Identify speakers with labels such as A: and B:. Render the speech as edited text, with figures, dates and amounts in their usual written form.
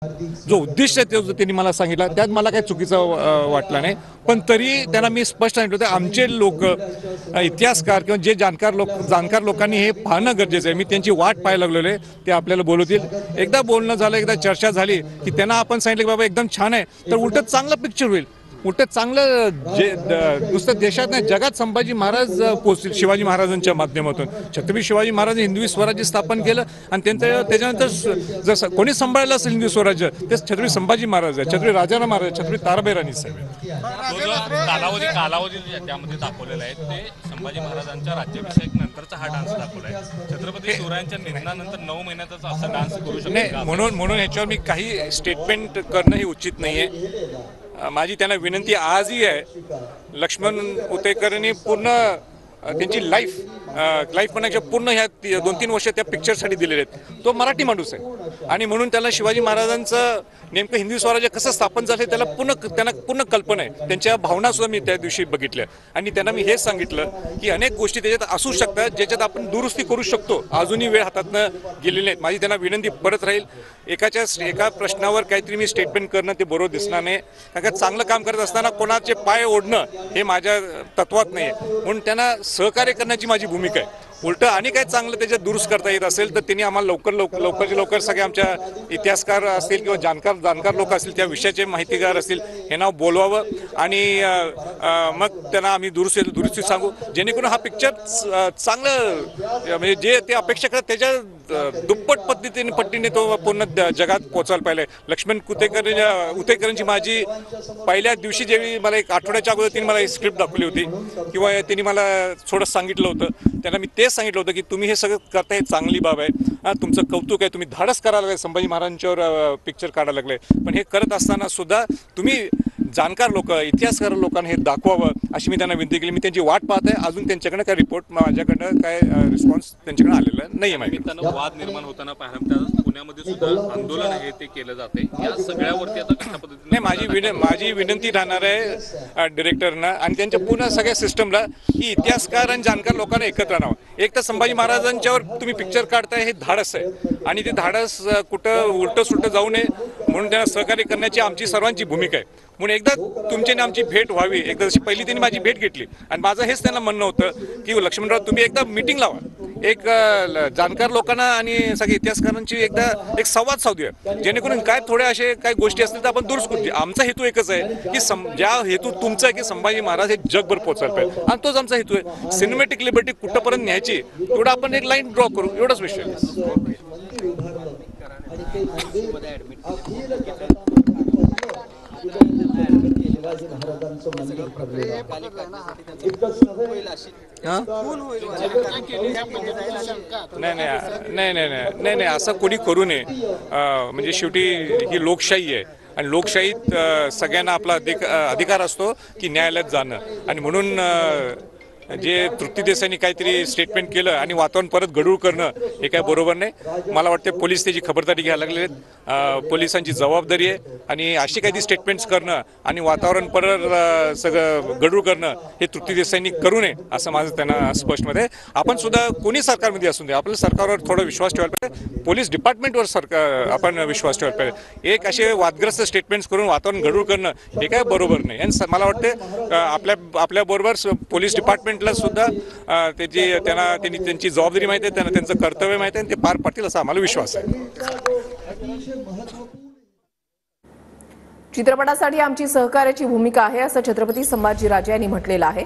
A: जो उद्देश आहे ते त्यांनी मला सांगितलं, त्यात मला काही चुकीचं वाटलं नाही. पण तरी त्यांना मी स्पष्ट सांगितलं होतं, आमचे लोक इतिहासकार किंवा जे जाणकार लोकांनी हे पाहणं गरजेचं आहे. मी त्यांची वाट पाहायला लागलेलो आहे, ते आपल्याला बोलवतील. एकदा बोलणं झालं, एकदा चर्चा झाली की त्यांना आपण सांगितलं की बाबा एकदम छान आहे, तर उलट चांगलं पिक्चर होईल. उलट चांगलं जे नुसतं देशात नाही जगात संभाजी महाराज पोहोचतील शिवाजी महाराजांच्या माध्यमातून. छत्रपती शिवाजी महाराज हिंदवी स्वराज्य स्थापन केलं आणि त्याच्यानंतर जर कोणी सांभाळलं असेल हिंदवी स्वराज्य ते छत्रपती संभाजी महाराज आहे, छत्रपती राजाराम महाराज, छत्रपती ताराबाई राणी साहेब.
B: कालावधी त्यामध्ये दाखवलेला आहे ते संभाजी महाराजांच्या राज्याभिषेक नंतरचा हा डान्स दाखवलाय. छत्रपती शिवरायांच्या निधनानंतर 9 महिन्यातच असा डान्स करू शकतो.
A: म्हणून ह्याच्यावर मी काही स्टेटमेंट करणं हे उचित नाहीये. माझी त्यांना विनंती आजही आहे, लक्ष्मण उतेकरांनी पूर्ण त्यांची लाईफ म्हणायच्या पूर्ण ह्या 2-3 वर्ष त्या पिक्चरसाठी दिलेले आहेत. तो मराठी माणूस आहे आणि म्हणून त्याला शिवाजी महाराजांचं नेमकं हिंदवी स्वराज्य कसं स्थापन झालं त्यांना पूर्ण कल्पना आहे. त्यांच्या भावना सुद्धा मी त्या दिवशी बघितल्या आणि त्यांना मी हेच सांगितलं की अनेक गोष्टी त्याच्यात असू शकतात ज्याच्यात आपण दुरुस्ती करू शकतो. अजूनही वेळ हातातनं गेलेली नाही. माझी त्यांना विनंती परत राहील, एका प्रश्नावर काहीतरी मी स्टेटमेंट करणं ते बरोबर दिसणार नाही. कारण का चांगलं काम करत असताना कोणाचे पाय ओढणं हे माझ्या तत्वात नाही आहे. म्हणून त्यांना सहकार्य करण्याची माझी भूमिका आहे. उलट आणि काय चांगलं त्याच्यात दुरुस्त करता येत असेल तर त्यांनी आम्हाला लवकर सगळे आमच्या इतिहासकार असतील किंवा जाणकार लोक असतील, त्या विषयाचे माहितीगार असतील, हे नाव बोलवावं आणि मग त्यांना आम्ही दुरुस्ती सांगू, जेणेकरून हा पिक्चर चांगलं म्हणजे जे ते अपेक्षा करतात त्याच्या दुप्पट पट्टीने तो पूर्ण जगात पोचायला पाहिजे. लक्ष्मण उतेकरांची माझी पहिल्या दिवशी जेव्हा मला एक आठवड्याच्या अगोदर त्यांनी मला स्क्रिप्ट दाखवली होती किंवा त्यांनी मला थोडं सांगितलं होतं, त्यांना मी तेच सांगितलं होतं की तुम्ही हे सगळं करताय, हे चांगली बाब आहे, तुमचं कौतुक आहे, तुम्ही धाडस करायला लागले, संभाजी महाराजांच्यावर पिक्चर काढायला लागले. पण हे करत असताना सुद्धा तुम्ही जाणकार लोक, इतिहासकार लोकांना हे दाखवावं अशी मी त्यांना विनंती केली. मी त्यांची वाट पाहत आहे. अजून त्यांच्याकडे काय रिपोर्ट, माझ्याकडनं काय रिस्पॉन्स त्यांच्याकडे आलेला नाही आहे.
B: त्यांना वाद निर्माण होताना पाहिलं, पुण्यामध्ये सुद्धा आंदोलन आहे ते केलं जाते. या सगळ्यावरती आता कशा पद्धतीने
A: माझी विनंती राहणार आहे डिरेक्टरना आणि त्यांच्या पूर्ण सगळ्या सिस्टमला की इतिहासकार आणि जाणकार लोकांना एकत्र आणावं. एक तर संभाजी महाराजांच्यावर तुम्ही पिक्चर काढताय हे धाडस आहे आणि ते धाडस कुठं उलटं सुलटं जाऊ नये म्हणून त्यांना सहकार्य करण्याची आमची सर्वांची भूमिका आहे. म्हणून एकदा तुमच्याने आमची भेट व्हावी. एकदा जशी पहिली त्यांनी माझी भेट घेतली आणि माझं हेच त्यांना म्हणणं होतं की लक्ष्मणराव तुम्ही एकदा मीटिंग लावा, एक जाणकार लोकांना आणि सगळे इतिहासकारांची एकदा एक संवाद साधूया, जेणेकरून काय थोड्या असे काही गोष्टी असतील तर आपण दुरुस्त करू. आमचा हेतू एकच आहे की ज्या हेतू तुमचा आहे की संभाजी महाराज हे जगभर पोहोचायला पाहिजे आणि तोच आमचा हेतू आहे. सिनेमॅटिक लिबर्टी कुठंपर्यंत न्यायची तेवढं आपण एक लाईन ड्रॉ करू, एवढाच विषय. नाही असं कोणी करू नये. म्हणजे शेवटी ही लोकशाही आहे आणि लोकशाहीत सगळ्यांना आपला अधिकार असतो की न्यायालयात जाणं. आणि म्हणून जे तृप्ती देसाईंनी काहीतरी स्टेटमेंट केलं आणि वातावरण परत गढूळ करणं हे काय बरोबर नाही. मला वाटतं पोलीस त्याची खबरदारी घ्यायला लागले आहेत. पोलिसांची जबाबदारी आहे आणि अशी काहीतरी स्टेटमेंट्स करणं आणि वातावरण परत सगळं गढूळ करणं हे तृप्ती देसाईंनी करू नये असं माझं त्यांना स्पष्ट मत आहे. आपण सुद्धा कोणी सरकारमध्ये असून दे आपल्या सरकारवर थोडा विश्वास ठेवायला पाहिजे, पोलीस डिपार्टमेंटवर आपण विश्वास ठेवायला पाहिजे. एक असे वादग्रस्त स्टेटमेंट्स करून वातावरण गढूळ करणं हे काय बरोबर नाही. आणि मला वाटतं आपल्याबरोबर पोलीस डिपार्टमेंट सुद्धा त्यांची जबाबदारी माहिती आहे, त्यांना त्यांचं कर्तव्य माहिती आहे आणि ते पार पाडतील असा आम्हाला विश्वास आहे.
C: चित्रपटासाठी आमची सहकार्याची भूमिका आहे असं छत्रपती संभाजीराजे यांनी म्हटलेलं आहे.